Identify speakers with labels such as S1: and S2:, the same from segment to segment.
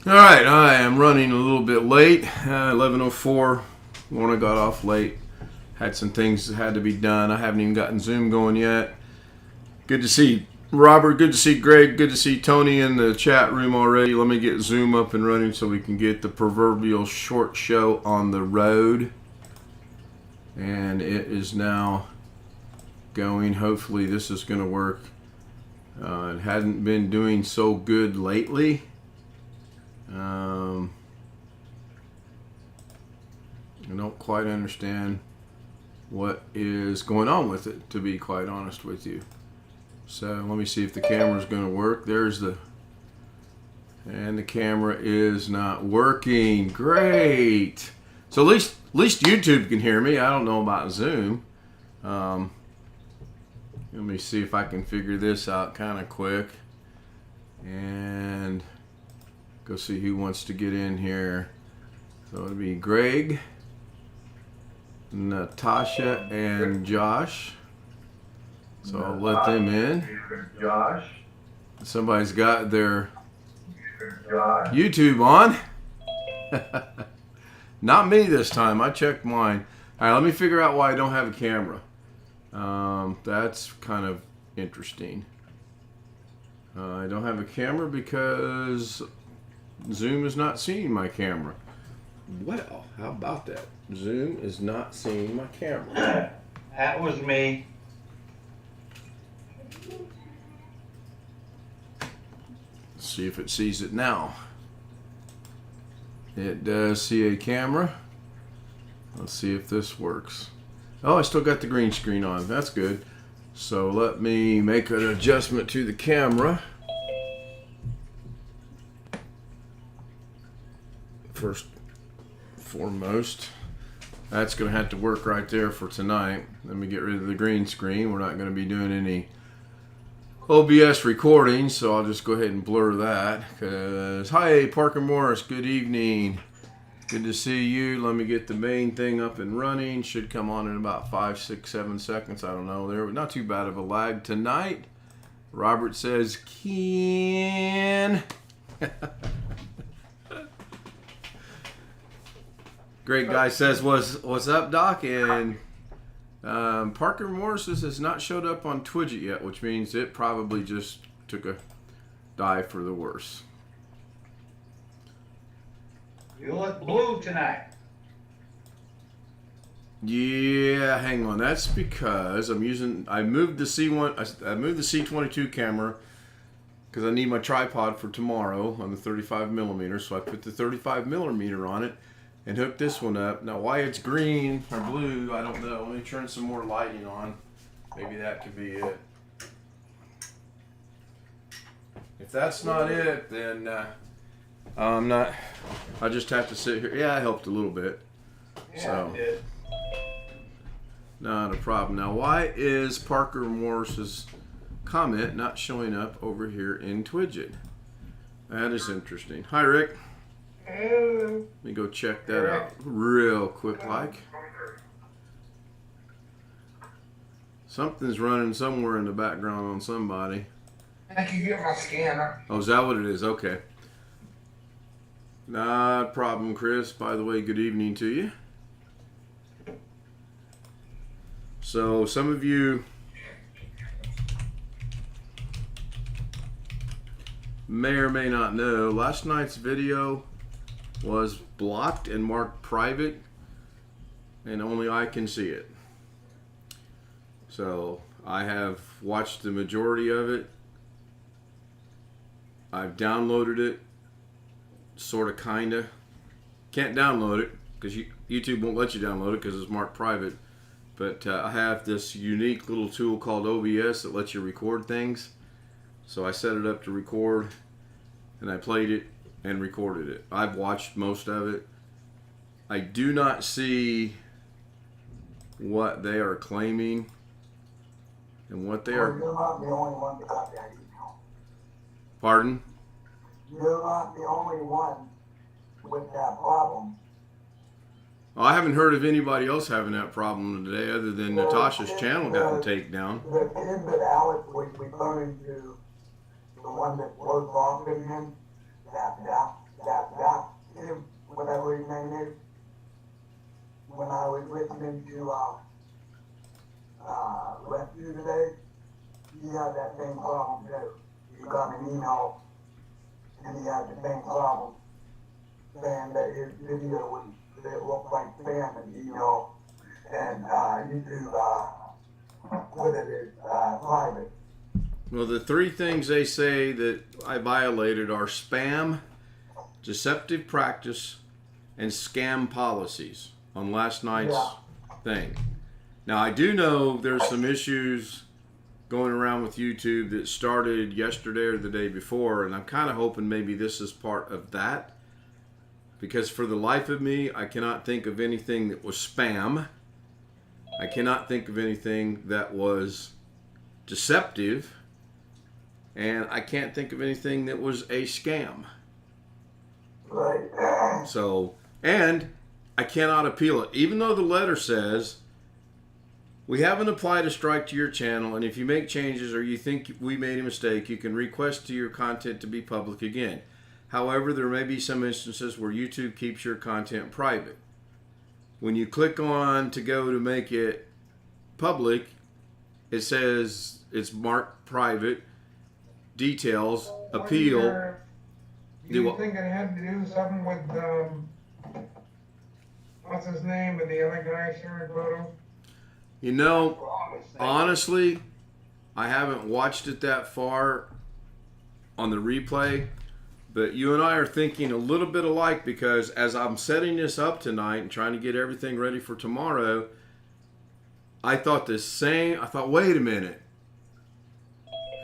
S1: Alright, I am running a little bit late. 11:04 when I got off late. Had some things that had to be done. I haven't even gotten Zoom going yet. Good to see Robert. Good to see Greg. Good to see Tony in the chat room already. Let me get Zoom up and running so we can get the proverbial short show on the road. And it is now going. Hopefully this is going to work. It hadn't been doing so good lately. I don't quite understand what is going on with it, to be quite honest with you. So let me see if the camera is going to work. And the camera is not working. Great. So at least YouTube can hear me. I don't know about Zoom. Let me see if I can figure this out kind of quick. And go see who wants to get in here. So it'll be Greg, Natasha, and Josh. So I'll let them in.
S2: Josh.
S1: Somebody's got their YouTube on. Not me this time. I checked mine. All right, let me figure out why I don't have a camera. That's kind of interesting. I don't have a camera because Zoom is not seeing my camera. Well, how about that? Zoom is not seeing my camera.
S2: That was me.
S1: Let's see if it sees it now. It does see a camera. Let's see if this works. Oh, I still got the green screen on. That's good. So let me make an adjustment to the camera. First foremost, that's going to have to work right there for tonight. Let me get rid of the green screen. We're not going to be doing any OBS recording, so I'll just go ahead and blur that. Because, hi, Parker Morse, good evening. Good to see you. Let me get the main thing up and running. Should come on in about 5, 6, 7 seconds. I don't know. There, not too bad of a lag tonight. Robert says, Ken. Great guy says, what's up, Doc? And Parker Morse has not showed up on Twidget yet, which means it probably just took a dive for the worse.
S2: You look blue tonight.
S1: Yeah, hang on. That's because I moved the C1. I moved the C22 camera because I need my tripod for tomorrow on the 35 millimeter. So I put the 35 millimeter on it and hooked this one up. Now, why it's green or blue, I don't know. Let me turn some more lighting on. Maybe that could be it. If that's not it, then I'm not. I just have to sit here. Yeah, I helped a little bit.
S2: Yeah,
S1: So
S2: I did.
S1: not a problem. Now, why is Parker Morse's comment not showing up over here in Twidget? That is interesting. Hi, Rick. Let me go check that out real quick like. Something's running somewhere in the background on somebody.
S2: I can get my scanner.
S1: Oh, is that what it is? Okay. Not a problem, Chris. By the way, good evening to you. So, some of you may or may not know, last night's video was blocked and marked private, and only I can see it. So, I have watched the majority of it. I've downloaded it, sort of, kind of. Can't download it because YouTube won't let you download it because it's marked private. But I have this unique little tool called OBS that lets you record things. So I set it up to record, and I played it and recorded it. I've watched most of it. I do not see what they are claiming and what they are.
S3: You're not the only one that got that email.
S1: Pardon?
S3: You're not the only one with that problem.
S1: Well, I haven't heard of anybody else having that problem today other than Natasha's channel gotten taken down.
S3: The pin that Alex we put into the one that blows off in him, that that him, whatever his name is, when I was listening to Rescue today, he had that same problem too. He got an email and he had the same problem, saying that his video was, it looked like spam in the email, and YouTube put it as private.
S1: Well, the three things they say that I violated are spam, deceptive practice, and scam policies on last night's thing. Now, I do know there's some issues going around with YouTube that started yesterday or the day before, and I'm kind of hoping maybe this is part of that, because for the life of me, I cannot think of anything that was spam. I cannot think of anything that was deceptive, and I can't think of anything that was a scam.
S3: Right.
S1: So, and I cannot appeal it, even though the letter says, we haven't applied a strike to your channel, and if you make changes or you think we made a mistake, you can request to your content to be public again. However, there may be some instances where YouTube keeps your content private. When you click on to go to make it public, it says it's marked private, details, appeal.
S4: You think it had to do something with, what's his name, with the other guy sharing photos?
S1: You know, honestly, I haven't watched it that far on the replay, but you and I are thinking a little bit alike, because as I'm setting this up tonight and trying to get everything ready for tomorrow, I thought the same. I thought, wait a minute.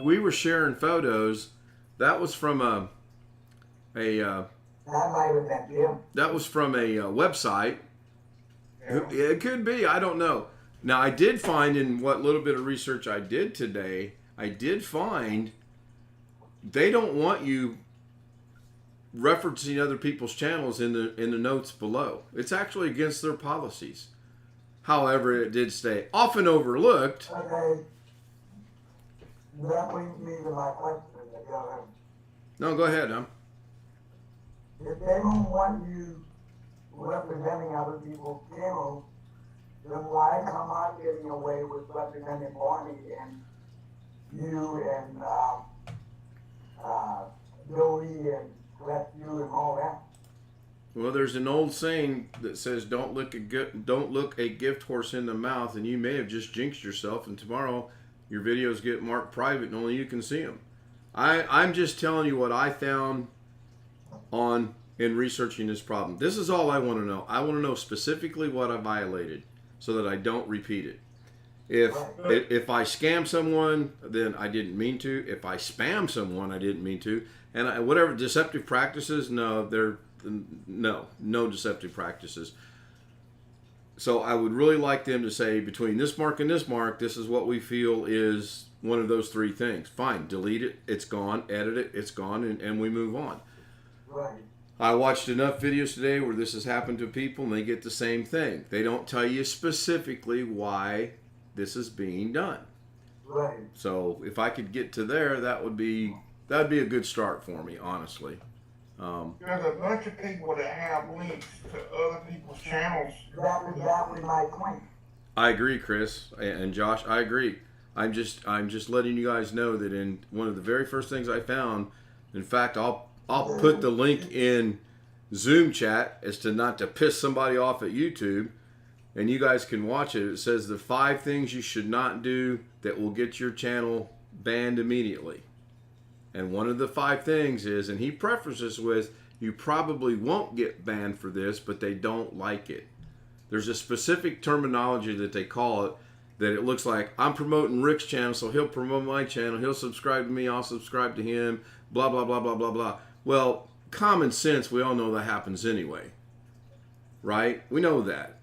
S1: We were sharing photos. That was from a
S3: That might have been him.
S1: that was from a website. It could be. I don't know. Now, I did find, in what little bit of research I did today, I did find they don't want you referencing other people's channels in the notes below. It's actually against their policies. However, it did stay often overlooked.
S3: Okay. That brings me to my question again.
S1: No, go ahead,
S3: If they don't want you representing other people's channels, then why come out getting away with representing Barney and you and Billy and Rescue and all that?
S1: Well, there's an old saying that says, "Don't look a gift horse in the mouth," and you may have just jinxed yourself. And tomorrow, your videos get marked private, and only you can see them. I'm just telling you what I found in researching this problem. This is all I want to know. I want to know specifically what I violated, so that I don't repeat it. If I scam someone, then I didn't mean to. If I spam someone, I didn't mean to. And whatever deceptive practices, no deceptive practices. So I would really like them to say, between this mark and this mark, this is what we feel is one of those three things. Fine, delete it, it's gone. Edit it, it's gone, and we move on.
S3: Right.
S1: I watched enough videos today where this has happened to people, and they get the same thing. They don't tell you specifically why this is being done.
S3: Right.
S1: So if I could get to there, that'd be a good start for me, honestly.
S4: There's a bunch of people that have links to other people's channels.
S3: That's exactly my point.
S1: I agree, Chris and Josh. I agree. I'm just letting you guys know that in one of the very first things I found, in fact, I'll put the link in Zoom chat as to not to piss somebody off at YouTube, and you guys can watch it. It says the 5 things you should not do that will get your channel banned immediately. And one of the 5 things is, and he prefaces with, you probably won't get banned for this, but they don't like it. There's a specific terminology that they call it, that it looks like I'm promoting Rick's channel, so he'll promote my channel, he'll subscribe to me, I'll subscribe to him, blah, blah, blah, blah, blah, blah. Well, common sense, we all know that happens anyway, right? We know that.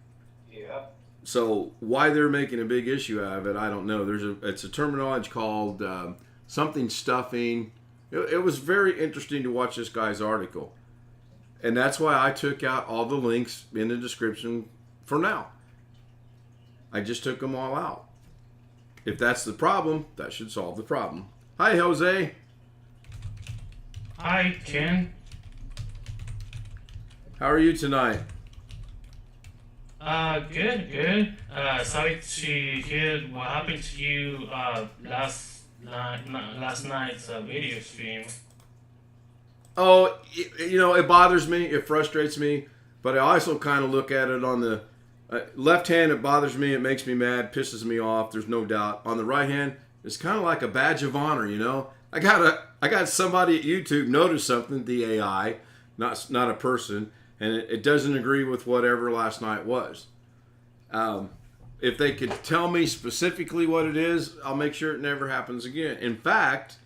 S2: Yeah.
S1: So why they're making a big issue out of it, I don't know. It's a terminology called something stuffing. It was very interesting to watch this guy's article. And that's why I took out all the links in the description for now. I just took them all out. If that's the problem, that should solve the problem. Hi, Jose.
S5: Hi, Ken.
S1: How are you tonight?
S5: Good. Sorry to hear what happened to you last night's video stream.
S1: Oh, it bothers me. It frustrates me. But I also kind of look at it on the left hand. It bothers me. It makes me mad. Pisses me off. There's no doubt. On the right hand, it's kind of like a badge of honor. I got somebody at YouTube notice something. The AI, not a person, and it doesn't agree with whatever last night was. If they could tell me specifically what it is, I'll make sure it never happens again. In fact,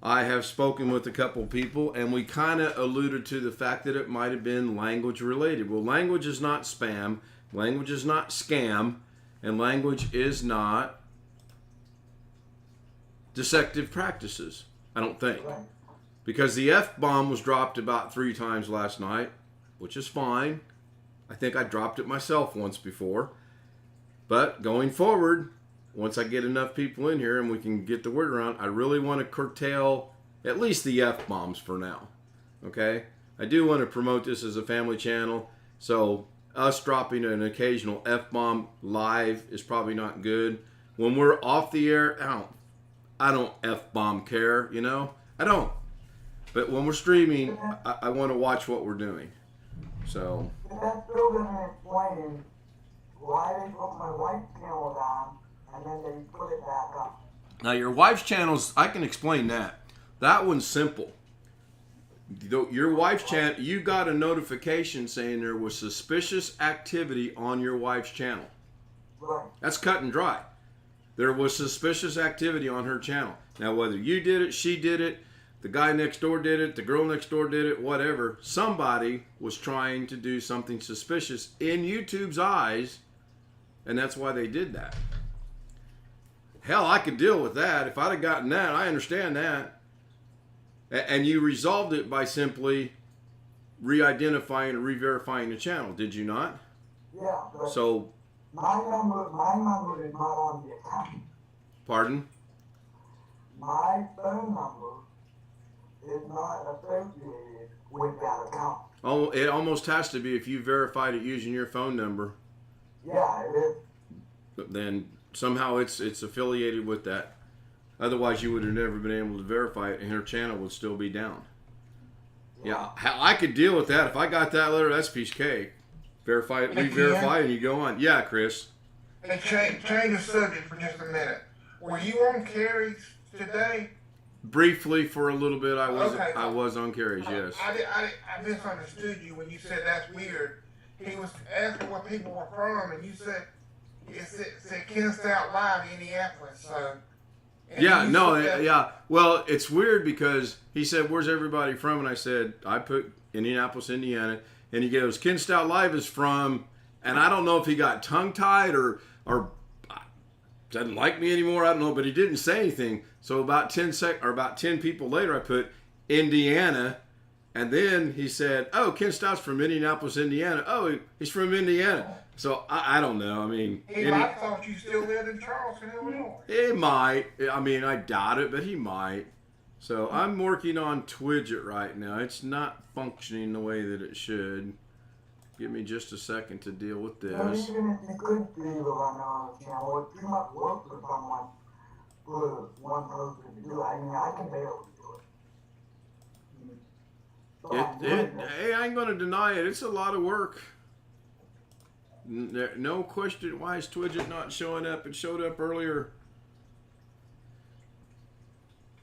S1: I have spoken with a couple people, and we kind of alluded to the fact that it might have been language related. Well, language is not spam, language is not scam, and language is not deceptive practices, I don't think. Because the F-bomb was dropped about 3 times last night, which is fine. I think I dropped it myself once before. But going forward, once I get enough people in here and we can get the word around, I really want to curtail at least the F-bombs for now. Okay? I do want to promote this as a family channel, so us dropping an occasional F-bomb live is probably not good. When we're off the air, I don't F-bomb care, I don't. But when we're streaming, I want to watch what we're doing. So.
S3: That still doesn't explain why they put my wife's channel down and then they put it back up.
S1: Now your wife's channels, I can explain that. That one's simple. Your wife's channel, you got a notification saying there was suspicious activity on your wife's channel.
S3: Right.
S1: That's cut and dry. There was suspicious activity on her channel. Now whether you did it, she did it, the guy next door did it, the girl next door did it, whatever, somebody was trying to do something suspicious in YouTube's eyes, and that's why they did that. Hell, I could deal with that. If I'd have gotten that, I understand that. And you resolved it by simply re-identifying or re-verifying the channel, did you not?
S3: Yeah, but
S1: So,
S3: my number is not on the account.
S1: pardon?
S3: My phone number is not associated with that account.
S1: Oh, it almost has to be if you verified it using your phone number.
S3: Yeah, it is.
S1: Then somehow it's affiliated with that. Otherwise, you would have never been able to verify it, and her channel would still be down. Yeah, I could deal with that. If I got that letter, that's a piece of cake. Verify it, re-verify it, and you go on. Yeah, Chris.
S4: Hey, change the subject for just a minute. Were you on Carrie's today?
S1: Briefly, for a little bit, I was
S4: Okay.
S1: I was on Carrie's, yes.
S4: I misunderstood you when you said that's weird. He was asking where people were from, and you said it said Ken Stout Live, Indianapolis. So. And
S1: Yeah,
S4: you
S1: no,
S4: said that-
S1: yeah. Well, it's weird because he said, "Where's everybody from?" And I said, "I put Indianapolis, Indiana." And he goes, "Ken Stout Live is from," and I don't know if he got tongue-tied or doesn't like me anymore. I don't know, but he didn't say anything. So about 10 people later, I put Indiana, and then he said, "Oh, Ken Stout's from Indianapolis, Indiana." Oh, he's from Indiana. So I don't know. I mean,
S4: He might have thought you still lived in Charleston, Illinois.
S1: he might. I mean, I doubt it, but he might. So I'm working on Twidget right now. It's not functioning the way that it should. Give me just a second to deal with
S3: But
S1: this.
S3: even if you could see the one on the channel, it's too much work for someone, for one person to do. I mean, I can barely do it. So I'm doing it.
S1: Hey, I ain't gonna deny it. It's a lot of work. No question. Why is Twidget not showing up? It showed up earlier.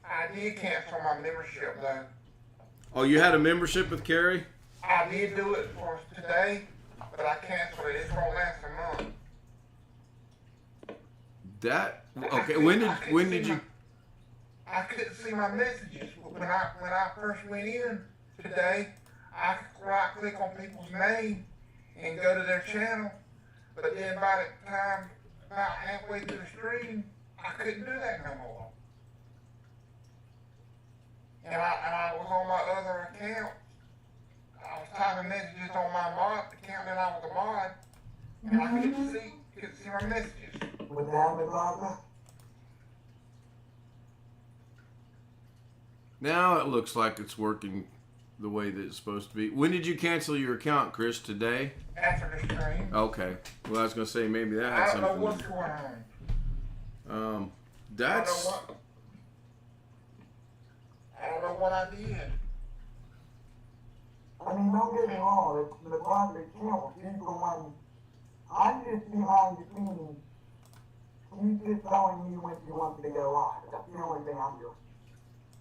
S4: I did cancel my membership though.
S1: Oh, you had a membership with Carrie?
S4: I did do it for today, but I canceled it. It's gonna last a month.
S1: That okay? When did you?
S4: I couldn't see my messages when I first went in today. I could right click on people's name and go to their channel, but then by the time about halfway through the stream, I couldn't do that no more. And I was on my other account. I was typing messages on my mod account that I was a mod, and I couldn't see my messages.
S3: Would that be like
S1: Now it looks like it's working the way that it's supposed to be. When did you cancel your account, Chris? Today?
S4: After the stream.
S1: Okay. Well, I was gonna say maybe that
S4: I
S1: had
S4: don't know
S1: something.
S4: what's going on.
S1: That's
S4: I don't know what I did.
S3: I mean, don't get me wrong, the project count, people when, I'm just behind the scenes. She's just telling me when she wants to go live. That's the only thing I'm doing.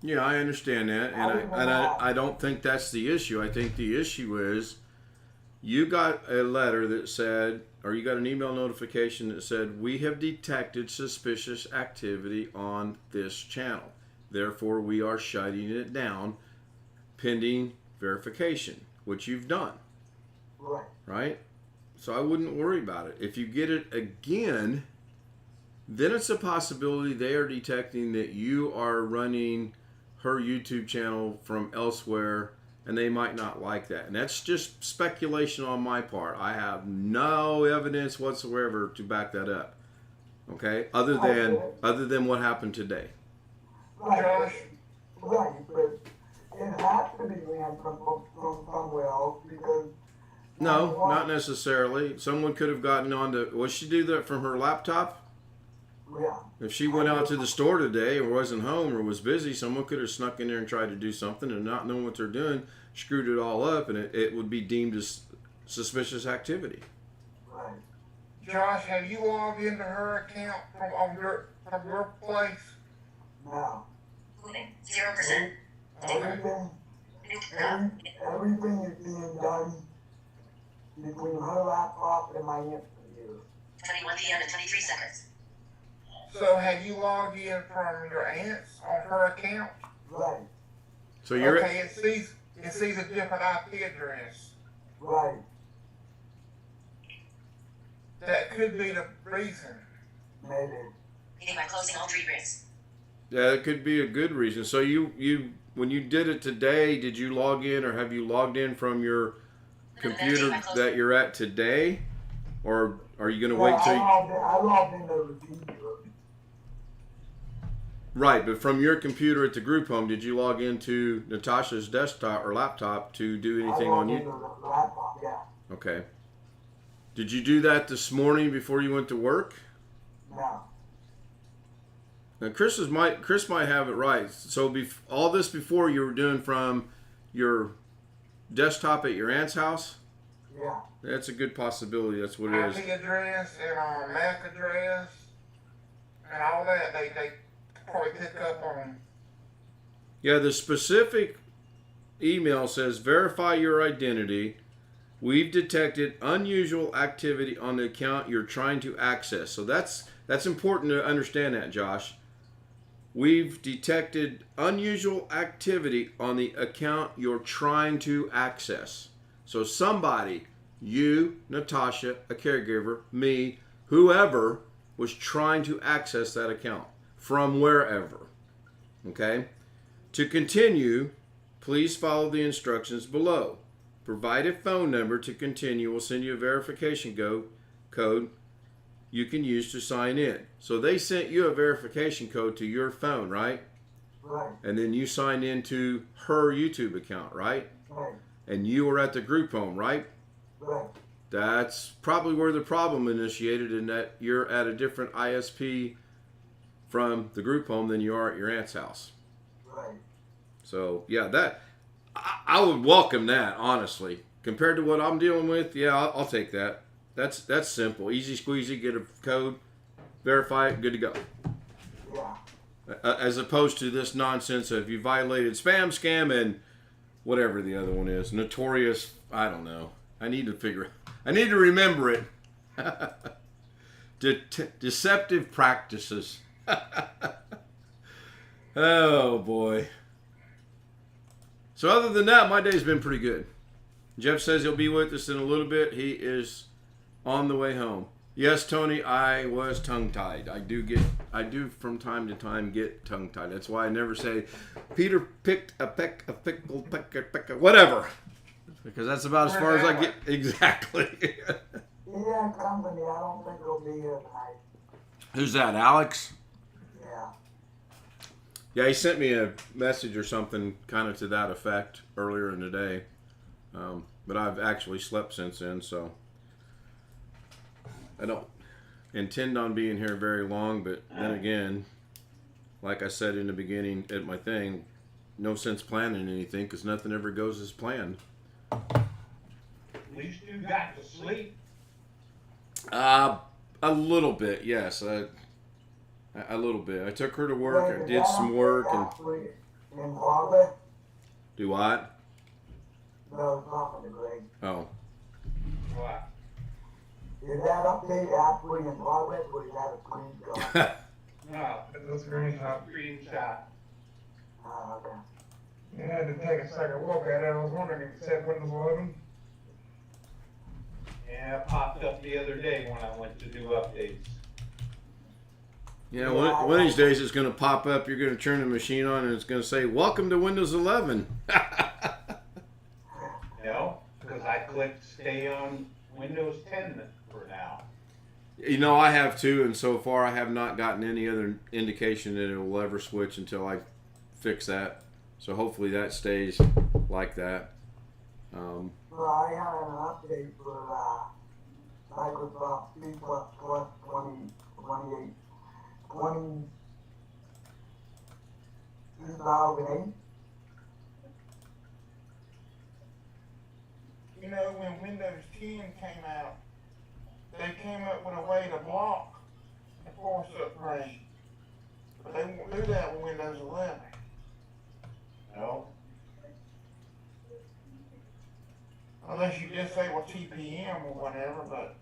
S1: yeah, I understand that, and I don't think that's the issue. I think the issue is you got a letter that said, or you got an email notification that said, we have detected suspicious activity on this channel. Therefore, we are shutting it down pending verification, which you've done.
S3: Right.
S1: Right? So I wouldn't worry about it. If you get it again, then it's a possibility they are detecting that you are running her YouTube channel from elsewhere, and they might not like that. And that's just speculation on my part. I have no evidence whatsoever to back that up. Okay? Other than what happened today.
S3: Right.
S4: Josh?
S3: Right, but it has to be ran from somewhere else because.
S1: No, not necessarily. Someone could have gotten onto. Was she do that from her laptop?
S3: Yeah.
S1: If she went out to the store today or wasn't home or was busy, someone could have snuck in there and tried to do something and not knowing what they're doing, screwed it all up, and it would be deemed as suspicious activity.
S3: Right.
S4: Josh, have you logged into her account from your place?
S3: Now,
S6: Moving 0%.
S3: everything is being done between her laptop and my aunt's computer.
S6: 21 p.m. and 23 seconds.
S4: So have you logged in from your aunt's on her account?
S3: Right.
S1: So you're
S4: Okay, it sees a different IP address.
S3: Right.
S4: That could be the reason.
S3: Maybe.
S6: Meeting by closing all tree grids.
S1: yeah, it could be a good reason. So you when you did it today, did you log in or have you logged in from your computer that you're at today, or are you going to wait till?
S3: I logged in the computer.
S1: Right, but from your computer at the group home, did you log into Natasha's desktop or laptop to do anything on you?
S3: The laptop, yeah.
S1: Okay. Did you do that this morning before you went to work?
S3: No.
S1: Now Chris might have it right. So all this before you were doing from your desktop at your aunt's house?
S3: Yeah.
S1: That's a good possibility. That's what it is.
S4: IP address and MAC address and all that. They probably pick up on.
S1: Yeah, the specific email says verify your identity. We've detected unusual activity on the account you're trying to access. So that's important to understand that, Josh. We've detected unusual activity on the account you're trying to access. So somebody, you, Natasha, a caregiver, me, whoever, was trying to access that account from wherever. Okay? To continue, please follow the instructions below. Provide a phone number to continue. We'll send you a verification code you can use to sign in. So they sent you a verification code to your phone, right?
S3: Right.
S1: And then you signed into her YouTube account, right?
S3: Right.
S1: And you were at the group home, right?
S3: Right.
S1: That's probably where the problem initiated, in that you're at a different ISP from the group home than you are at your aunt's house.
S3: Right.
S1: So yeah, that I would welcome that, honestly. Compared to what I'm dealing with, yeah, I'll take that. That's simple, easy squeezy. Get a code, verify it, good to go.
S3: Yeah.
S1: As opposed to this nonsense of you violated spam, scam, and whatever the other one is, notorious. I don't know. I need to remember it. Deceptive practices. Oh boy. So other than that, my day's been pretty good. Jeff says he'll be with us in a little bit. He is on the way home. Yes, Tony, I was tongue-tied. I do from time to time get tongue-tied. That's why I never say, Peter picked a pickle, whatever. Because that's about as far as I get. Exactly.
S3: Yeah, company, I don't think it'll be here tonight.
S1: Who's that, Alex?
S3: Yeah.
S1: Yeah, he sent me a message or something kind of to that effect earlier in the day. But I've actually slept since then, so I don't intend on being here very long. But then again, like I said in the beginning at my thing, no sense planning anything because nothing ever goes as planned.
S2: At least you got to sleep.
S1: A little bit, yes. A little bit. I took her to work. I did some work and
S3: Actually in progress?
S1: do what?
S3: No, it's not the Greg.
S1: Oh,
S2: What?
S3: Is that update actually in progress or is that a screenshot?
S2: No, it was screenshot.
S3: Okay.
S4: You had to take a second look at it. I was wondering if it said Windows 11.
S2: Yeah, it popped up the other day when I went to do updates.
S1: yeah. One of these days it's going to pop up. You're going to turn the machine on and it's going to say, "Welcome to Windows 11."
S2: No, because I clicked stay on Windows 10 for now.
S1: You know, I have too, and so far I have not gotten any other indication that it will ever switch until I fix that. So hopefully that stays like that.
S3: So I had an update for Microsoft C++ 2008. 2008.
S4: You know, when Windows 10 came out, they came up with a way to block the force upgrade. But they won't do that with Windows 11.
S2: No?
S4: Unless you disable TPM or whatever, but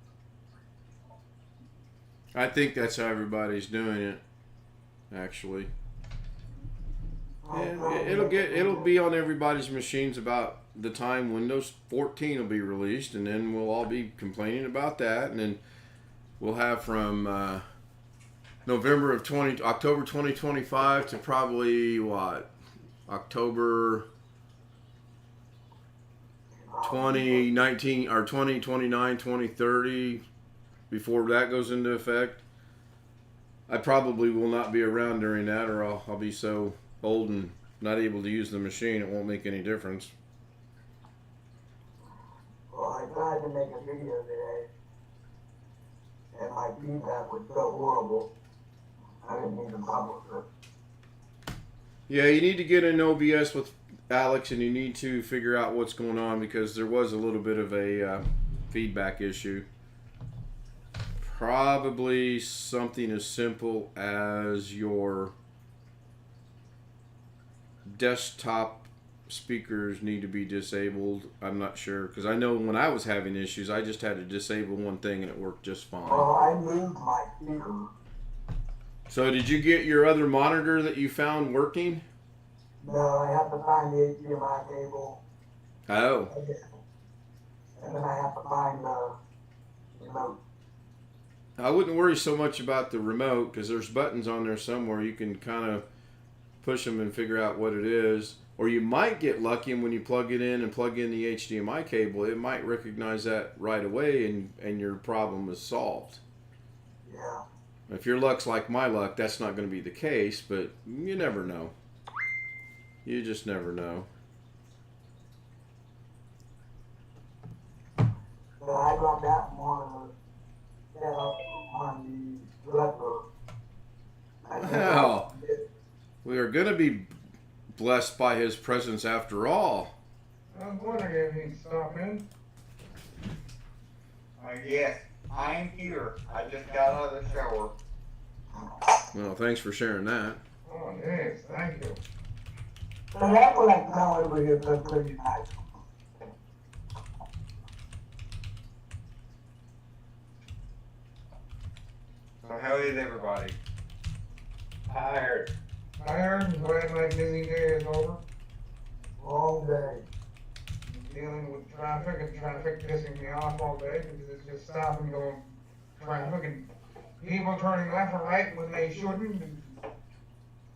S1: I think that's how everybody's doing it. Actually, and it'll be on everybody's machines about the time Windows 14 will be released, and then we'll all be complaining about that, and then we'll have from October 2025 to probably October 2019 or 2029, 2030 before that goes into effect. I probably will not be around during that, or I'll be so old and not able to use the machine it won't make any difference.
S3: Well, I tried to make a video today, and my feedback was so horrible, I didn't even publish it.
S1: Yeah, you need to get in OBS with Alex, and you need to figure out what's going on because there was a little bit of a feedback issue. Probably something as simple as your desktop speakers need to be disabled. I'm not sure because I know when I was having issues, I just had to disable one thing and it worked just fine.
S3: Well, I moved my speaker.
S1: So did you get your other monitor that you found working?
S3: No, I have to find the HDMI cable,
S1: Oh.
S3: and then I have to find the remote.
S1: I wouldn't worry so much about the remote because there's buttons on there somewhere. You can kind of push them and figure out what it is. Or you might get lucky and when you plug it in and plug in the HDMI cable, it might recognize that right away and your problem is solved.
S3: Yeah.
S1: If your luck's like my luck, that's not going to be the case, but you never know. You just never know.
S3: So I got that monitor set up on the director.
S1: Well, we are going to be blessed by his presence after all.
S4: I was wondering if he'd stop in.
S2: Yes, I'm here. I just got out of the shower.
S1: Well, thanks for sharing that.
S4: Oh, yes, thank you.
S3: So that's what I smell over here, so pretty nice.
S2: So how is everybody? Tired.
S4: I heard glad my busy day is over.
S3: All day.
S4: Dealing with traffic and traffic pissing me off all day because it's just stopping going traffic and people turning left or right when they shouldn't.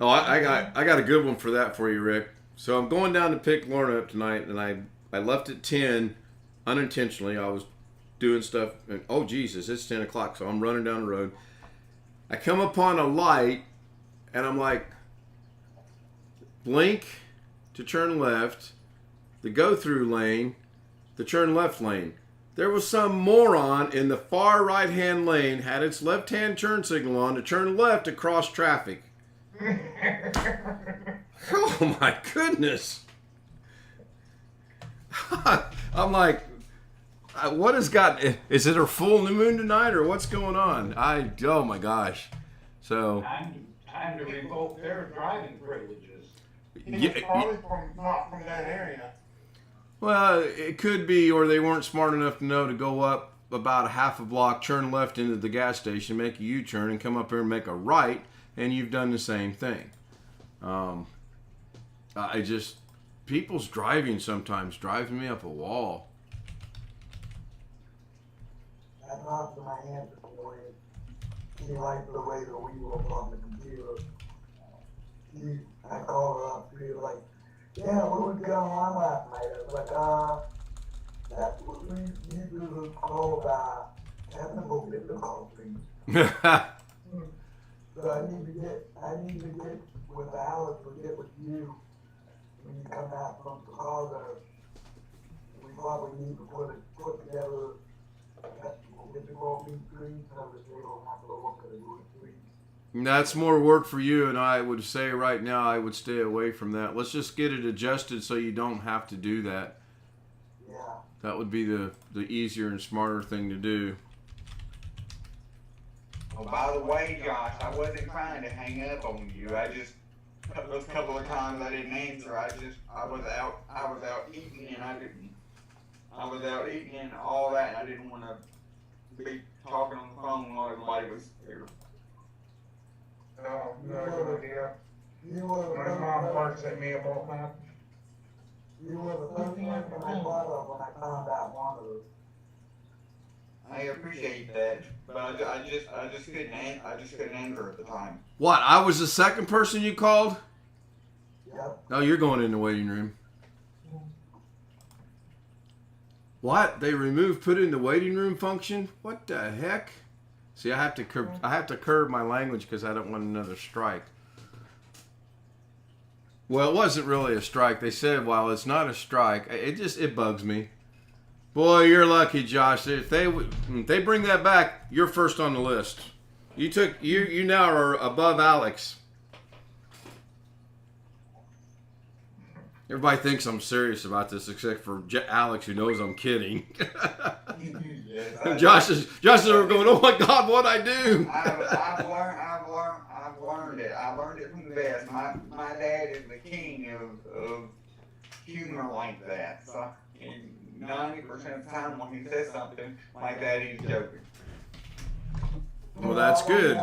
S1: Oh, I got a good one for that for you, Rick. So I'm going down to pick Lorna up tonight, and I left at 10 unintentionally. I was doing stuff, and oh Jesus, it's 10 o'clock, so I'm running down the road. I come upon a light, and I'm like, blink to turn left, the go-through lane, the turn left lane. There was some moron in the far right-hand lane had its left-hand turn signal on to turn left to cross traffic. Oh my goodness. I'm like, what has got, is it a full new moon tonight or what's going on? Oh my gosh. So.
S2: Time to revoke their driving privileges.
S4: He's probably not from that area.
S1: Well, it could be, or they weren't smart enough to know to go up about a half a block, turn left into the gas station, make a U-turn, and come up here and make a right, and you've done the same thing. People's driving sometimes drives me up a wall.
S3: That's not to my answer for the way she likes the way that we work on the computer. I called her up, she was like, yeah, what was going on last night? I was like, that's what we usually call technical difficulties. So I need to get with Alex or get with you when you come back from Chicago. We probably need to put together difficulty screen so that they don't have to look at it with screen.
S1: That's more work for you, and I would say right now I would stay away from that. Let's just get it adjusted so you don't have to do that.
S3: Yeah.
S1: That would be the easier and smarter thing to do.
S7: Oh, by the way, Josh, I wasn't trying to hang up on you. I just, those couple of times I didn't answer, I was out eating and I was out eating and all that, and I didn't want to be talking on the phone while everybody was here.
S4: Oh, no idea.
S3: You were
S4: My mom barks at me about that.
S3: the first one I thought of when I found out one of those.
S7: I appreciate that, but I just couldn't answer at the time.
S1: What? I was the second person you called?
S3: Yep.
S1: No, you're going in the waiting room. What? They removed put in the waiting room function? What the heck? See, I have to curb my language because I don't want another strike. Well, it wasn't really a strike. They said, well, it's not a strike. It bugs me. Boy, you're lucky, Josh. If they bring that back, you're first on the list. You now are above Alex. Everybody thinks I'm serious about this, except for Alex, who knows I'm kidding. Josh is going, oh my God, what'd I do?
S7: I've learned it. I learned it from the best. My dad is the king of humor like that. So 90% of the time when he says something like that, he's joking.
S1: Well, that's good.
S3: I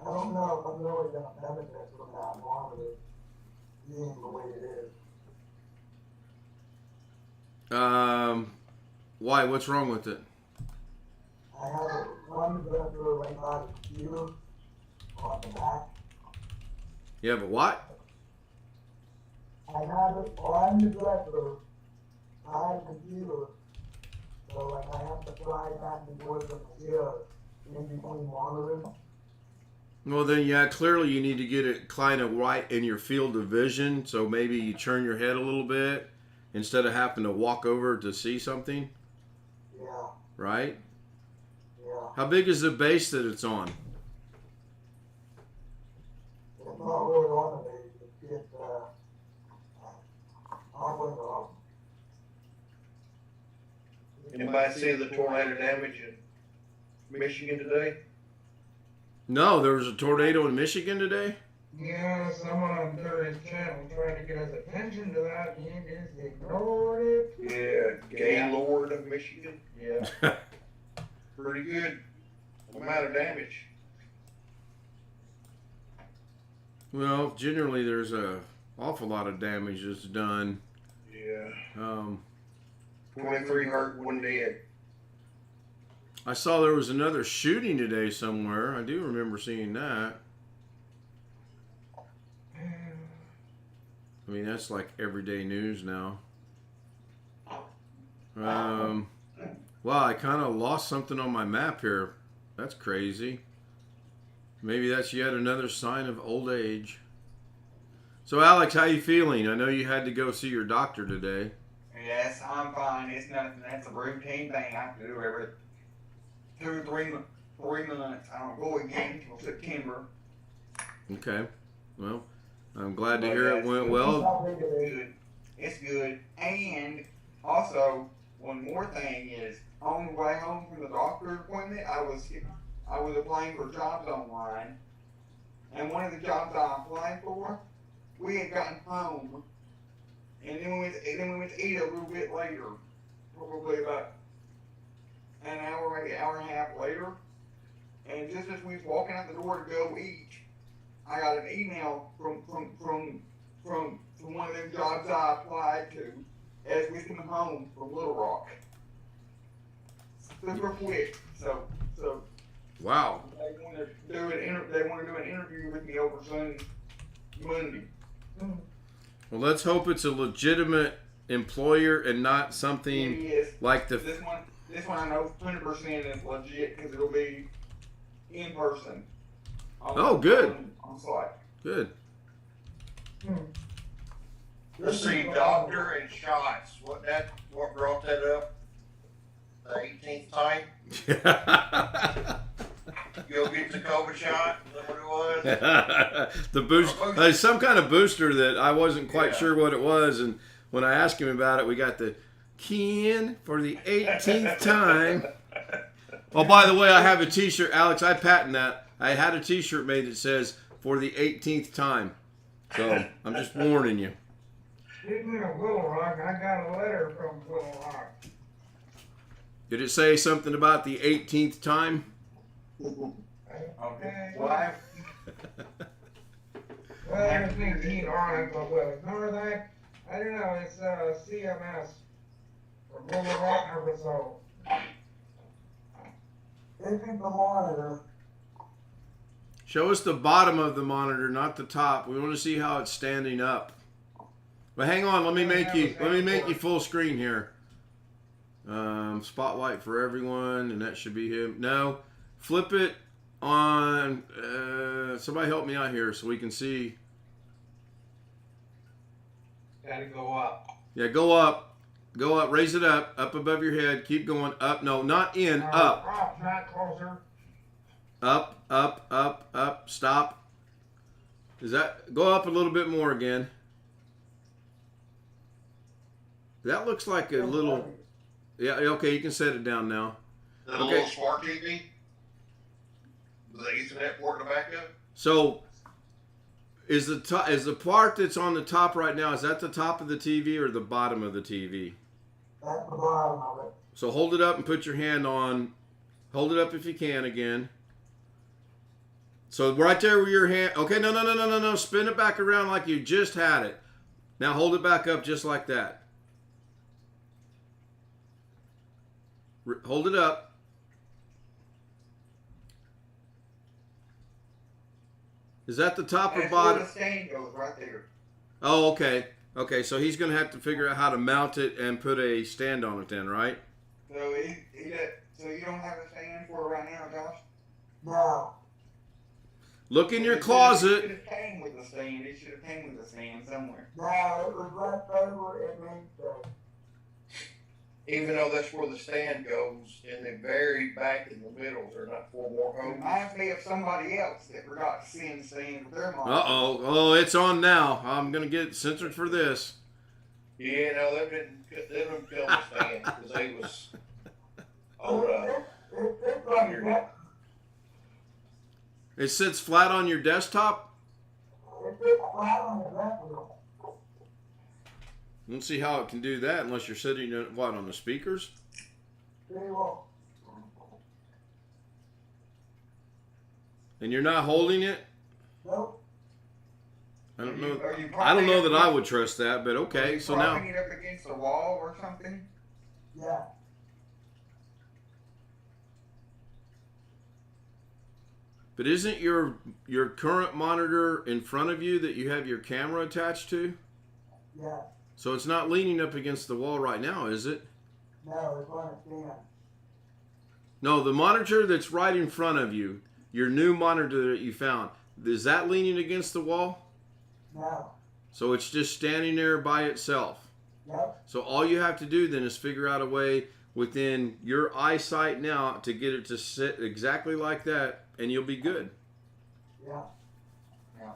S3: don't know if I'm really going to benefit from that monitor being the way it is.
S1: Why? What's wrong with it?
S3: I have one dresser right by the computer on the back.
S1: Yeah, but what?
S3: I have it on the dresser by the computer. So like I have to fly back and forth from here in between monitors.
S1: Well, then, yeah, clearly you need to get it kind of right in your field of vision. So maybe you turn your head a little bit instead of having to walk over to see something.
S3: Yeah,
S1: Right?
S3: yeah.
S1: How big is the base that it's on?
S3: It's not really on the base. It's I'll bring it up.
S2: Anybody see the tornado damage in Michigan today?
S1: No, there was a tornado in Michigan today?
S4: Yeah, someone on Terry's channel tried to get his attention to that, and he just ignored it.
S2: Yeah, Gaylord of Michigan.
S4: Yeah.
S2: Pretty good amount of damage.
S1: Well, generally there's a awful lot of damage that's done.
S2: Yeah. 23 hurt, 1 dead.
S1: I saw there was another shooting today somewhere. I do remember seeing that. I mean, that's like everyday news now. Wow, I kind of lost something on my map here. That's crazy. Maybe that's yet another sign of old age. So Alex, how you feeling? I know you had to go see your doctor today.
S7: Yes, I'm fine. It's nothing. That's a routine thing I have to do every 2 or 3 months. I don't go again until September.
S1: Okay. Well, I'm glad to hear it went well.
S7: Good. It's good. And also, one more thing is, on the way home from the doctor's appointment, I was applying for jobs online, and one of the jobs I applied for, we had gotten home, and then we went to eat a little bit later, probably about an hour, maybe an hour and a half later, and just as we was walking out the door to go eat, I got an email from one of them jobs I applied to as we come home from Little Rock. Super quick. So
S1: Wow.
S7: they want to do an interview with me over Zoom Monday.
S1: Well, let's hope it's a legitimate employer and not something
S7: It is.
S1: like the.
S7: This one I know 100% is legit because it'll be in person.
S1: Oh, good.
S7: On site.
S1: Good.
S8: Let's see, doctor and shots. What brought that up? The 18th time? You'll get the COVID shot? Is that what it was?
S1: The boost. Some kind of booster that I wasn't quite sure what it was, and when I asked him about it, we got the key in for the 18th time. Oh, by the way, I have a T-shirt, Alex. I patent that. I had a T-shirt made that says "for the 18th time." So I'm just warning you.
S4: Speaking of Little Rock, I got a letter from Little Rock.
S1: Did it say something about the 18th time?
S7: Okay. Why?
S4: Well, everything's heat on it, but we'll ignore that. I don't know, it's CMS from Little Rock, Arkansas.
S3: If you the monitor,
S1: Show us the bottom of the monitor, not the top. We want to see how it's standing up. But hang on, let me make you full screen here. Spotlight for everyone, and that should be him. No, flip it on. Somebody help me out here so we can see.
S2: Gotta go up.
S1: Yeah, go up, raise it up above your head. Keep going up. No, not in. Up.
S4: Up, not closer.
S1: Up. Stop. Is that go up a little bit more again? That looks like a little. Yeah. Okay, you can set it down now.
S8: The little smart TV? The Ethernet port in the back of it?
S1: So, is the part that's on the top right now? Is that the top of the TV or the bottom of the TV?
S3: that's the bottom of it.
S1: So hold it up and put your hand on. Hold it up if you can again. So right there where your hand. Okay, no. Spin it back around like you just had it. Now hold it back up just like that. Hold it up. Is that the top or
S7: That's
S1: bottom?
S7: where the stand goes right there.
S1: Oh, okay. Okay, so he's going to have to figure out how to mount it and put a stand on it then, right?
S7: So so you don't have a stand for it right now, Josh?
S3: No,
S1: Look in your
S7: It should
S1: closet.
S7: have came with the stand. It should have came with the stand somewhere.
S3: no, it was left over at midday.
S8: Even though that's where the stand goes, in the very back in the middle, there are not four more
S7: It
S8: holes.
S7: reminds me of somebody else that forgot to send the stand for their mom.
S1: Uh-oh. Oh, it's on now. I'm going to get censored for this.
S8: Yeah, no, they didn't kill the stand because they was on
S3: It's like that.
S1: It sits flat on your desktop?
S3: It's flat on the left of it.
S1: Let's see how it can do that unless you're sitting on the speakers?
S3: See what?
S1: And you're not holding it?
S3: Nope.
S1: I don't know.
S7: Are you
S1: I don't know that I
S7: propping
S1: would trust that, but okay. So now,
S7: it up against the wall or something?
S3: Yeah.
S1: but isn't your current monitor in front of you that you have your camera attached to?
S3: Yeah.
S1: So it's not leaning up against the wall right now, is it?
S3: No, it's on a stand.
S1: No, the monitor that's right in front of you, your new monitor that you found, is that leaning against the wall?
S3: No.
S1: So it's just standing there by itself.
S3: Yep.
S1: So all you have to do then is figure out a way within your eyesight now to get it to sit exactly like that, and you'll be good.
S3: Yeah.
S7: Yeah.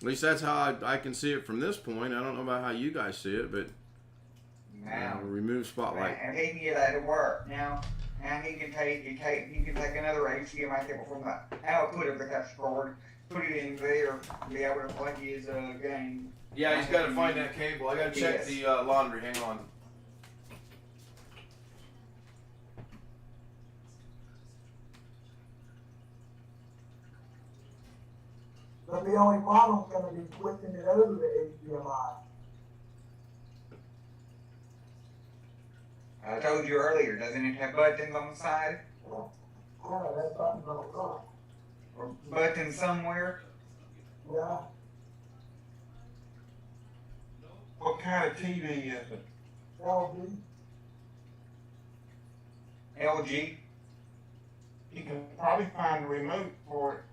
S1: At least that's how I can see it from this point. I don't know about how you guys see it, but
S7: Now,
S1: remove spotlight.
S7: and he can get that to work. Now he can take another HDMI cable from the output of the capture card, put it in there, and be able to play his game.
S1: Yeah, he's got to find that cable. I got to check
S7: Yes.
S1: the laundry. Hang on.
S3: But the only problem's gonna be switching it over to HDMI.
S7: I told you earlier, doesn't it have buttons on the side
S3: Yeah, that's something gonna come.
S7: or buttons somewhere?
S3: Yeah.
S4: What kind of TV is it?
S3: LG.
S7: LG.
S4: You can probably find a remote for it.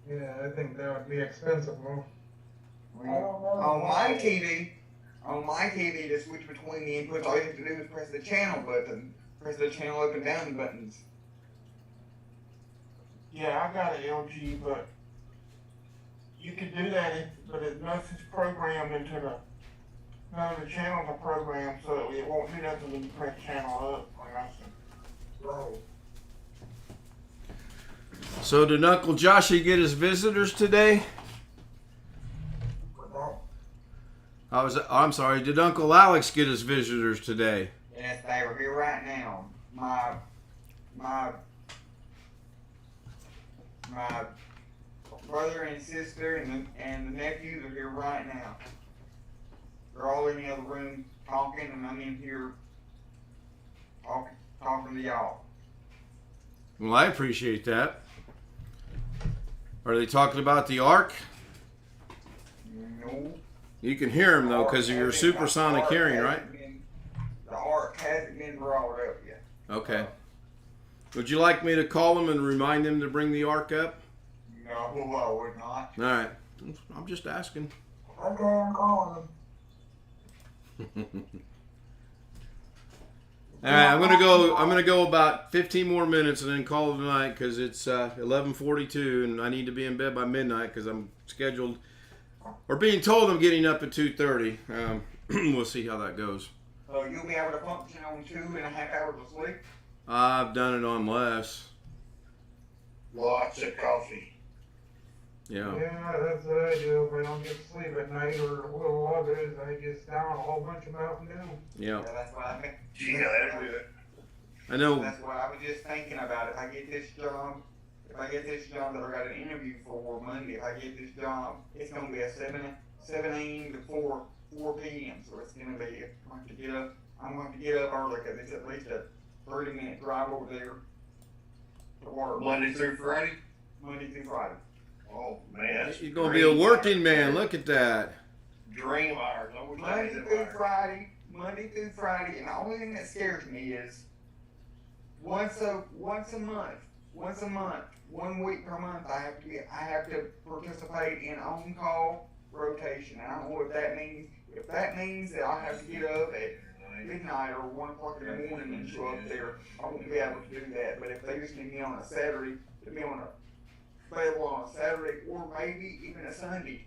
S4: Yeah, I think that would be expensive, huh?
S3: I don't know.
S7: On my TV, to switch between the inputs, all you have to do is press the channel button, press the channel up and down buttons.
S4: Yeah, I got an LG, but you could do that but nothing's programmed into none of the channels are programmed, so it won't do nothing when you press channel up or nothing.
S3: Right.
S1: So did Uncle Joshy get his visitors today?
S3: With that.
S1: I'm sorry. Did Uncle Alex get his visitors today?
S7: Yes, they were here right now. My brother and sister and the nephews are here right now. They're all in the other room talking, and I'm in here talking to y'all.
S1: Well, I appreciate that. Are they talking about the Ark?
S7: No.
S1: You can hear them though because of your supersonic hearing, right?
S7: The Ark hasn't been brought up yet.
S1: Okay. Would you like me to call them and remind them to bring the Ark up?
S7: No, I would not.
S1: All right. I'm just asking.
S3: Okay, I'm calling them.
S1: All right, I'm gonna go about 15 more minutes and then call it tonight because it's 11:42 and I need to be in bed by midnight because I'm scheduled or being told I'm getting up at 2:30. We'll see how that goes.
S7: So you'll be able to function on 2.5 hours of sleep.
S1: I've done it on less.
S8: Lots of coffee.
S1: Yeah.
S4: Yeah, that's what I do if I don't get to sleep at night, or what a lot of it is I just down a whole bunch of Mountain Dew.
S1: Yeah.
S7: That's what I think.
S8: Yeah, that'll do it.
S1: I know.
S7: That's what I was just thinking about. If I get this job that I got an interview for Monday, if I get this job, it's gonna be a 7 a.m. to 4 p.m. So it's gonna be I'm going to get up early because it's at least a 30-minute drive over there to work.
S8: Monday through Friday?
S7: Monday through Friday.
S8: Oh, man. That's
S1: You're gonna be a working man. Look at that.
S8: dream hours. I wish I
S7: Monday
S8: had
S7: through
S8: that.
S7: Friday, and the only thing that scares me is once a month, 1 week per month, I have to participate in on-call rotation. And I don't know what that means. If that means that I have to get up at midnight or 1 o'clock in the morning and show up there, I won't be able to do that. But if they just need me on a Saturday, available on a Saturday or maybe even a Sunday,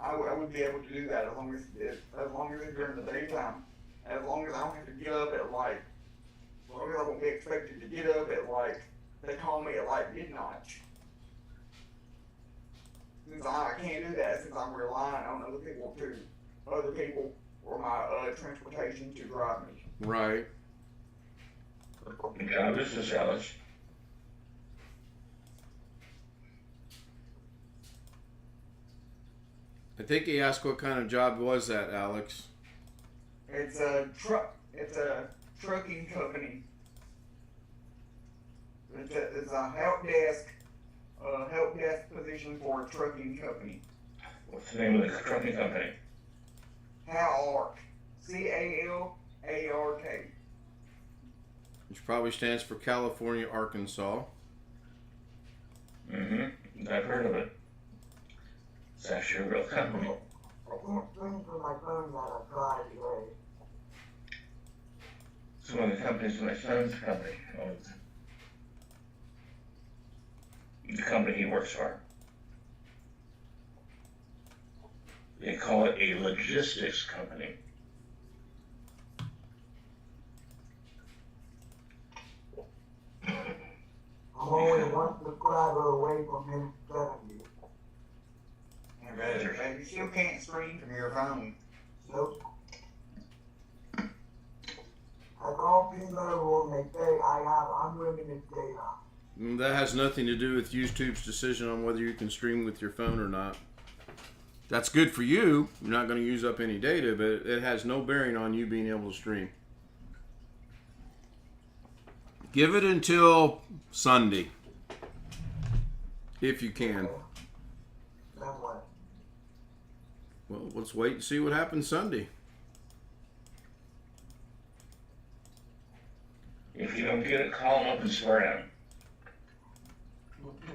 S7: I would be able to do that as long as it's during the daytime. As long as I don't have to get up at as long as I won't be expected to get up at they call me at midnight. Since I can't do that, since I'm relying on other people or my transportation to drive me.
S1: Right.
S8: Yeah, this is Alex.
S1: I think he asked what kind of job was that, Alex.
S7: It's a trucking company. It's a help desk position for a trucking company.
S8: What's the name of the trucking company?
S7: CALARK. CALARK.
S1: Which probably stands for California, Arkansas.
S9: Mm-hmm. I've heard of it. It's actually a real company.
S3: I can't stream from my phone that I tried today.
S9: It's one of the companies my son's company owns. The company he works for. They call it a logistics company.
S3: I'm only one subscriber away from him 70.
S7: But you still can't stream from your phone.
S3: Nope. I call T-Mobile and they say I have unlimited data.
S1: That has nothing to do with YouTube's decision on whether you can stream with your phone or not. That's good for you. You're not going to use up any data, but it has no bearing on you being able to stream. Give it until Sunday, if you can.
S3: Then what?
S1: Well, let's wait and see what happens Sunday.
S9: If you don't get it, call them up and swear at them.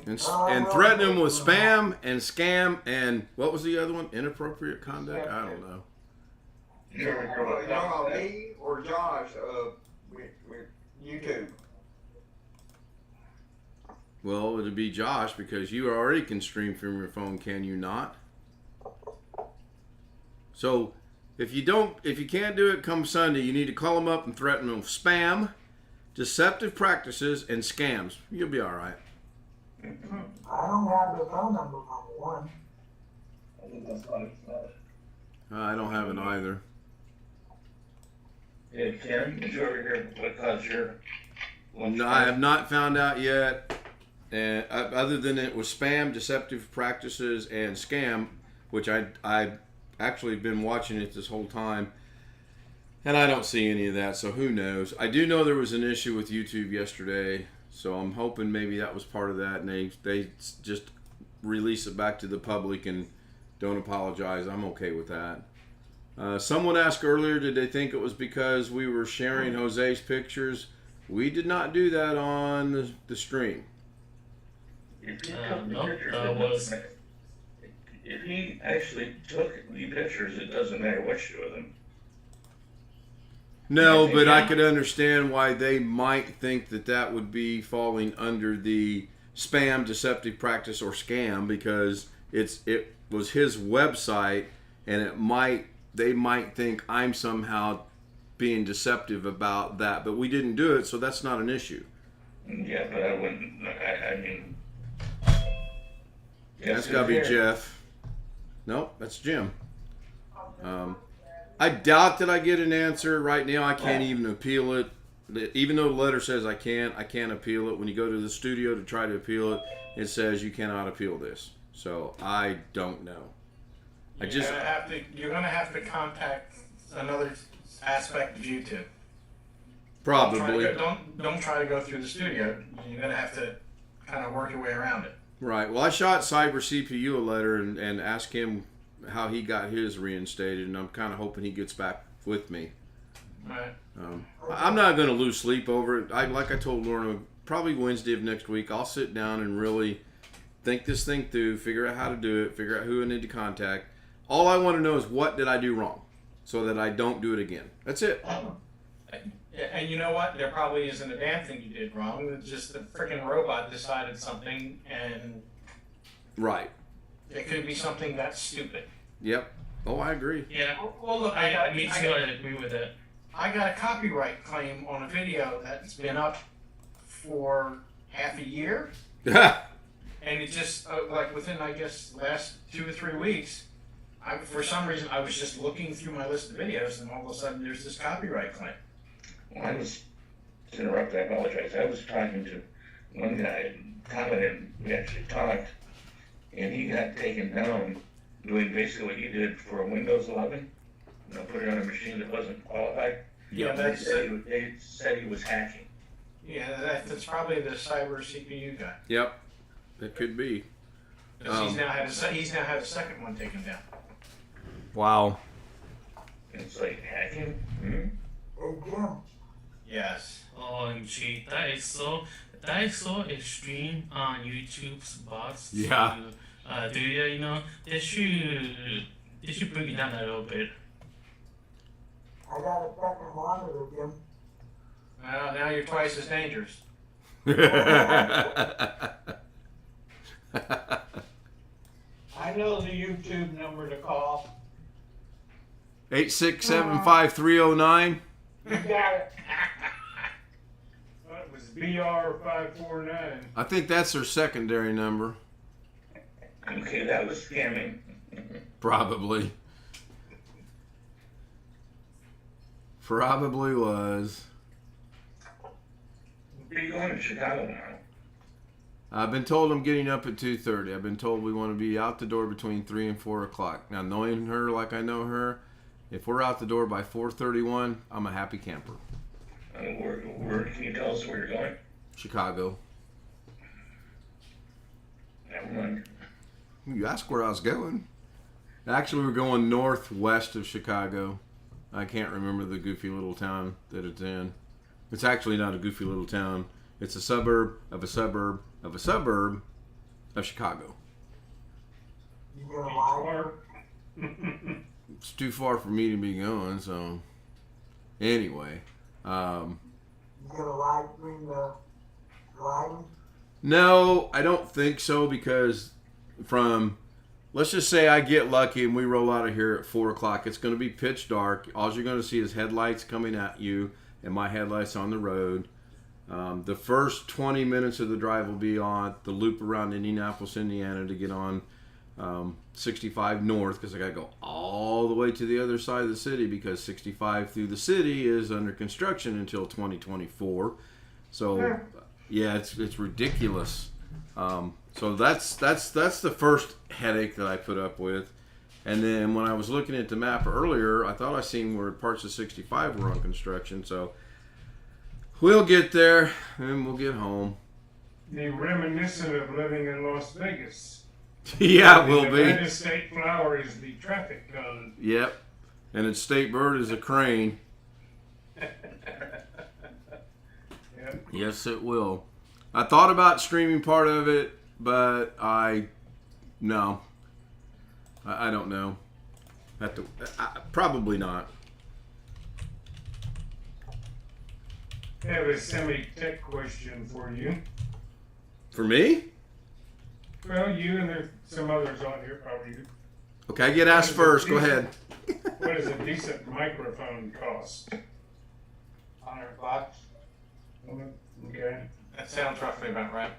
S1: And threaten them with spam and scam and what was the other one? Inappropriate conduct? I don't know.
S7: Me or Josh with YouTube.
S1: Well, it'd be Josh because you already can stream from your phone, can you not? So if you can't do it come Sunday, you need to call them up and threaten them with spam, deceptive practices, and scams. You'll be all right.
S3: I don't have the phone number, number one.
S9: I think that's why it's not.
S1: I don't have it either.
S9: Hey, Ken, did you ever hear what caused your lunch?
S1: No, I have not found out yet. And other than it was spam, deceptive practices, and scam, which I actually been watching it this whole time, and I don't see any of that. So who knows? I do know there was an issue with YouTube yesterday, so I'm hoping maybe that was part of that, and they just release it back to the public and don't apologize. I'm okay with that. Someone asked earlier, did they think it was because we were sharing Jose's pictures? We did not do that on the stream.
S9: If he actually took the pictures, it doesn't matter what you do with them.
S1: No, but I could understand why they might think that that would be falling under the spam, deceptive practice, or scam because it was his website, and they might think I'm somehow being deceptive about that, but we didn't do it, so that's not an issue.
S9: Yeah, but I wouldn't. I mean,
S1: that's got to be Jeff. Nope, that's Jim. I doubt that I get an answer right now. I can't even appeal it. Even though the letter says I can't appeal it. When you go to the studio to try to appeal it, it says you cannot appeal this. So I don't know.
S10: You're gonna have to contact another aspect of YouTube.
S1: Probably.
S10: Don't try to go through the studio. You're gonna have to kind of work your way around it.
S1: Right. Well, I shot Cyber CPU a letter and asked him how he got his reinstated, and I'm kind of hoping he gets back with me.
S10: Right.
S1: I'm not going to lose sleep over it. Like I told Lorna, probably Wednesday of next week, I'll sit down and really think this thing through, figure out how to do it, figure out who I need to contact. All I want to know is what did I do wrong so that I don't do it again. That's it.
S10: And you know what? There probably isn't a damn thing you did wrong. It's just the freaking robot decided something, and
S1: right.
S10: It could be something that's stupid.
S1: Yep. Oh, I agree.
S10: Yeah. Well, look, I agree with it. I got a copyright claim on a video that's been up for half a year, and it just like within, I guess, last 2 or 3 weeks, for some reason I was just looking through my list of videos, and all of a sudden there's this copyright claim.
S9: I was, to interrupt, I apologize. I was talking to one guy, commented, we actually talked, and he got taken down doing basically what you did for a Windows 11. You know, put it on a machine that wasn't qualified.
S10: Yeah,
S9: they said he was hacking.
S10: Yeah, that's probably the cyber CPU guy.
S1: Yep, it could be.
S10: He's now had a second one taken down.
S1: Wow.
S9: It's like hacking.
S3: Hey, Jim.
S10: Yes.
S5: OMG, that is so I saw a stream on YouTube's bots.
S1: Yeah.
S5: To, do you know? They should bring it down a little bit.
S3: I got a second monitor, Jim.
S10: Well, now you're twice as dangerous.
S2: I know the YouTube number to call.
S1: 8675309.
S2: You got it.
S11: It was BR549.
S1: I think that's their secondary number.
S9: Okay, that was scamming.
S1: Probably. Probably was.
S9: Where are you going to Chicago now?
S1: I've been told I'm getting up at 2:30. I've been told we want to be out the door between 3 and 4 o'clock. Now, knowing her like I know her, if we're out the door by 4:31, I'm a happy camper.
S9: Where can you tell us where you're going?
S1: Chicago.
S9: Never mind.
S1: You asked where I was going. Actually, we're going northwest of Chicago. I can't remember the goofy little town that it's in. It's actually not a goofy little town. It's a suburb of a suburb of a suburb of Chicago.
S3: You gonna lie?
S1: It's too far for me to be going, so anyway.
S3: You gonna live stream the riding?
S1: No, I don't think so, because let's just say I get lucky and we roll out of here at 4 o'clock. It's going to be pitch dark. All you're going to see is headlights coming at you and my headlights on the road. The first 20 minutes of the drive will be on the loop around Indianapolis, Indiana, to get on 65 north, because I got to go all the way to the other side of the city, because 65 through the city is under construction until 2024. So yeah, it's ridiculous. So that's the first headache that I put up with. And then when I was looking at the map earlier, I thought I seen where parts of 65 were on construction. So we'll get there and we'll get home.
S11: Be reminiscent of living in Las Vegas.
S1: Yeah, we'll be.
S11: The state flower is the traffic cone.
S1: Yep. And its state bird is a crane.
S11: Yep.
S1: Yes, it will. I thought about streaming part of it, but no. I don't know. Probably not.
S11: I have a semi-tech question for you.
S1: For me?
S11: Well, you and there's some others on here probably.
S1: Okay, I get asked first. Go ahead.
S11: What does a decent microphone cost?
S2: $100.
S11: Okay.
S10: That sounds roughly about right.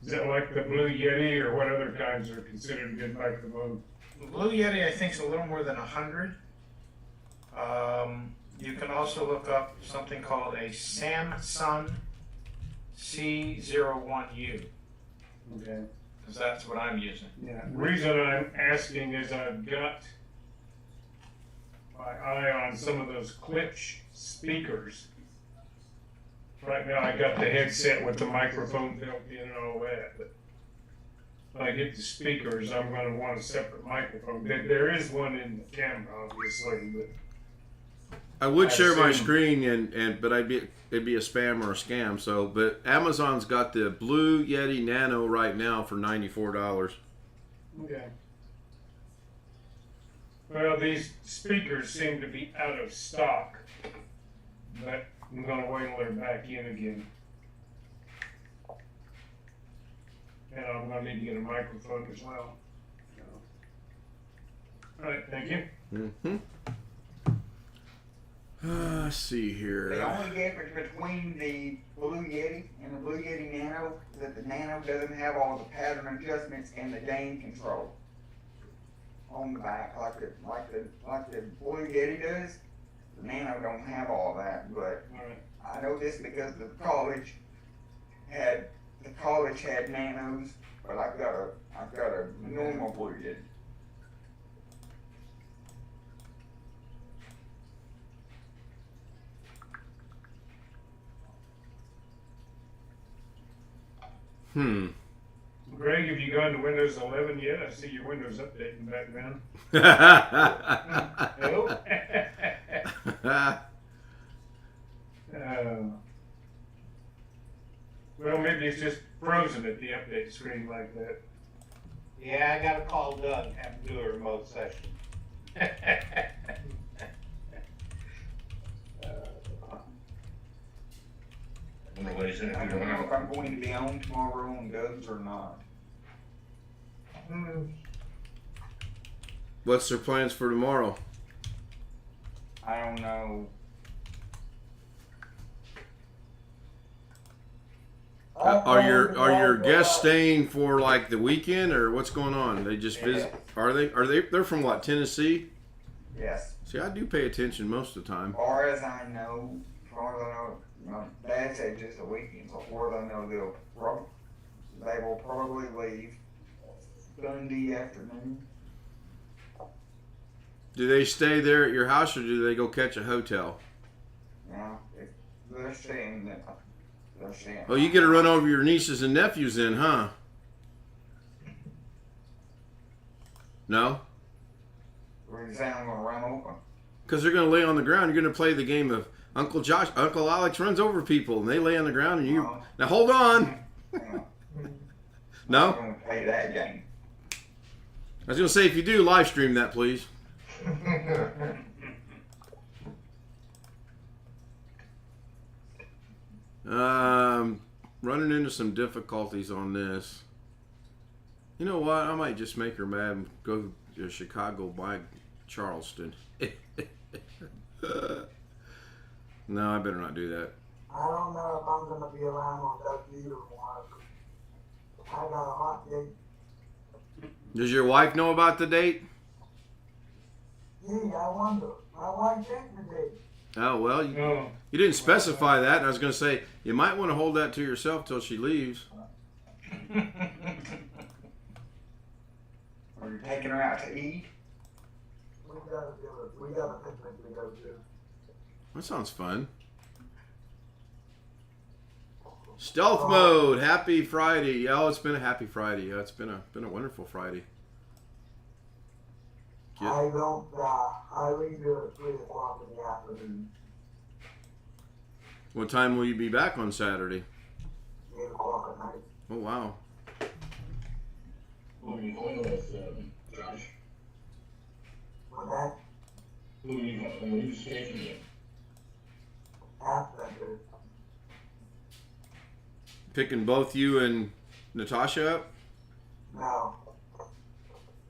S11: Is that like the Blue Yeti, or what other kinds are considered a good microphone?
S10: The Blue Yeti, I think, is a little more than 100. You can also look up something called a Samsung C01U.
S11: Okay.
S10: Because that's what I'm using.
S11: Yeah. The reason I'm asking is I've got my eye on some of those Klipsch speakers. Right now I got the headset with the microphone built in and all that, but when I get the speakers, I'm going to want a separate microphone. There is one in the camera, obviously, but
S1: I would share my
S11: assume-
S1: screen, but it'd be a spam or a scam. So, but Amazon's got the Blue Yeti Nano right now for $94.
S11: Okay. Well, these speakers seem to be out of stock, but I'm going to wait until they're back in again. And I'm going to need to get a microphone as well. All right, thank you.
S1: Mm-hmm. Let's see
S7: The
S1: here.
S7: only difference between the Blue Yeti and the Blue Yeti Nano is that the Nano doesn't have all the pattern adjustments and the gain control on the back like the Blue Yeti does. The Nano don't have all that, but
S11: All right.
S7: I know this because the college had Nanos, but I've got a normal Blue Yeti.
S11: Greg, have you gone to Windows 11 yet? I see your Windows updating back then. Hello? Well, maybe it's just frozen at the update screen like that.
S2: Yeah, I gotta call Doug and have him do a remote session.
S9: I don't know what he said.
S7: I don't know if I'm going to be on tomorrow on Doug's or not.
S1: What's their plans for tomorrow?
S7: I don't know.
S1: Are your guests staying for like the weekend or what's going on? They just visit? Are they? They're from what, Tennessee?
S7: Yes.
S1: See, I do pay attention most of the time.
S7: Far as I know, my dad said just a weekend. So far as I know, they will probably leave Sunday afternoon.
S1: Do they stay there at your house or do they go catch a hotel?
S7: Now, if they're staying there.
S1: Oh, you get to run over your nieces and nephews then, huh? No?
S7: We're saying I'm gonna run over.
S1: Because they're going to lay on the ground. You're going to play the game of Uncle Alex runs over people and they lay on the ground and you...
S7: No.
S1: Now hold on. No?
S7: I'm gonna play that game.
S1: I was going to say, if you do, live stream that, please. Running into some difficulties on this. You know what? I might just make her mad and go to Chicago by Charleston. No, I better not do that.
S3: I don't know if I'm gonna be around on that either one. I got a hot date.
S1: Does your wife know about the date?
S3: Gee, I wonder. My wife picked the date.
S1: Oh, well, you didn't specify that. And I was going to say, you might want to hold that to yourself till she leaves.
S7: Are you taking her out to eat?
S3: We got a picnic to go to.
S1: That sounds fun. Stealth mode. Happy Friday. Oh, it's been a happy Friday. Yeah, it's been a wonderful Friday. Yeah.
S3: I don't, I leave here at 3 o'clock in the afternoon.
S1: What time will you be back on Saturday?
S3: 8 o'clock at night.
S1: Oh, wow.
S9: Who are you going with, Josh?
S3: With that,
S9: Who's taking you?
S3: after
S1: Picking both you and Natasha up?
S3: no.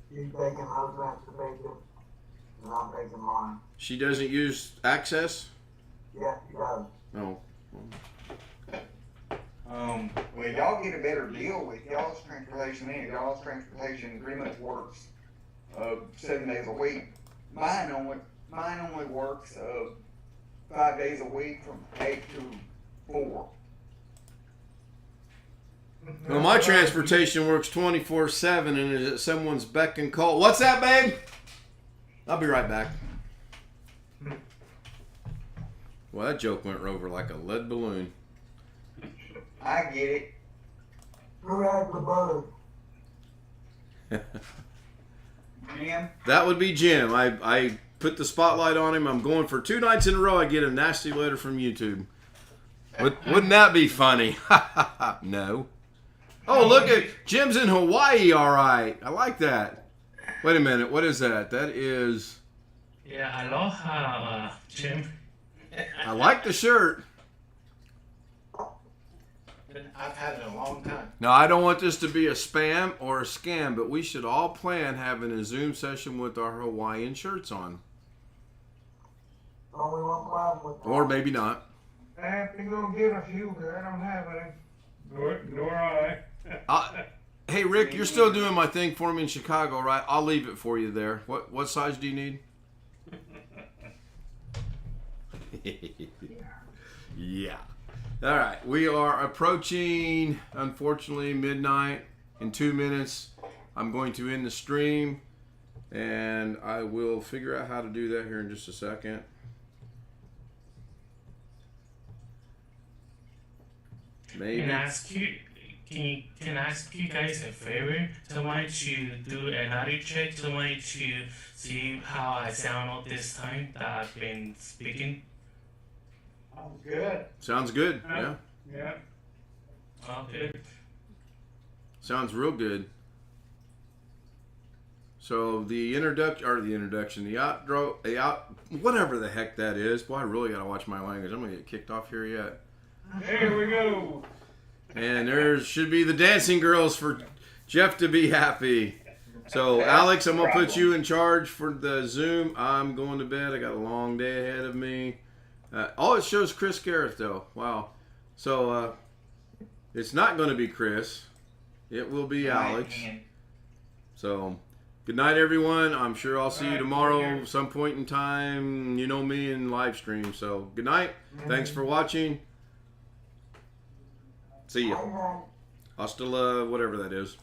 S3: She's taking her transportation, and I'm taking mine.
S1: She doesn't use Access?
S3: Yes, she does.
S1: Oh.
S7: Well, y'all get a better deal with y'all's transportation in. Y'all's transportation agreement works 7 days a week. Mine only works 5 days a week from 8 to 4.
S1: Well, my transportation works 24/7 and is at someone's beck and call. What's that, babe? I'll be right back. Well, that joke went over like a lead balloon.
S7: I get it.
S3: Who has the butter?
S7: Jim?
S1: That would be Jim. I put the spotlight on him. I'm going for 2 nights in a row. I get a nasty letter from YouTube. Wouldn't that be funny? No. Oh, look at Jim's in Hawaii. All right. I like that. Wait a minute. What is that? That is...
S5: Yeah, aloha, Jim.
S1: I like the shirt.
S10: I've had it a long time.
S1: Now, I don't want this to be a spam or a scam, but we should all plan having a Zoom session with our Hawaiian shirts on.
S3: Only one problem with that.
S1: Or maybe not.
S4: If you're gonna get a few, I don't have any.
S11: Nor I.
S1: Hey, Rick, you're still doing my thing for me in Chicago, right? I'll leave it for you there. What size do you need? Yeah. All right. We are approaching, unfortunately, midnight. In 2 minutes, I'm going to end the stream, and I will figure out how to do that here in just a second. Maybe.
S5: Can I ask you guys a favor? Somebody to do another check, somebody to see how I sound all this time that I've been speaking.
S2: Sounds good.
S1: Sounds good. Yeah.
S11: Yeah.
S5: Okay.
S1: Sounds real good. So the introduction, whatever the heck that is. Boy, I really gotta watch my language. I'm gonna get kicked off here yet.
S11: There we go.
S1: And there should be the dancing girls for Jeff to be happy. So Alex, I'm gonna put you in charge for the Zoom. I'm going to bed. I got a long day ahead of me. It shows Chris Garrett though. Wow. So it's not going to be Chris. It will be Alex. So good night, everyone. I'm sure I'll see you tomorrow some point in time. You know me in live stream. So good night. Thanks for watching. See ya. Hasta la, whatever that is.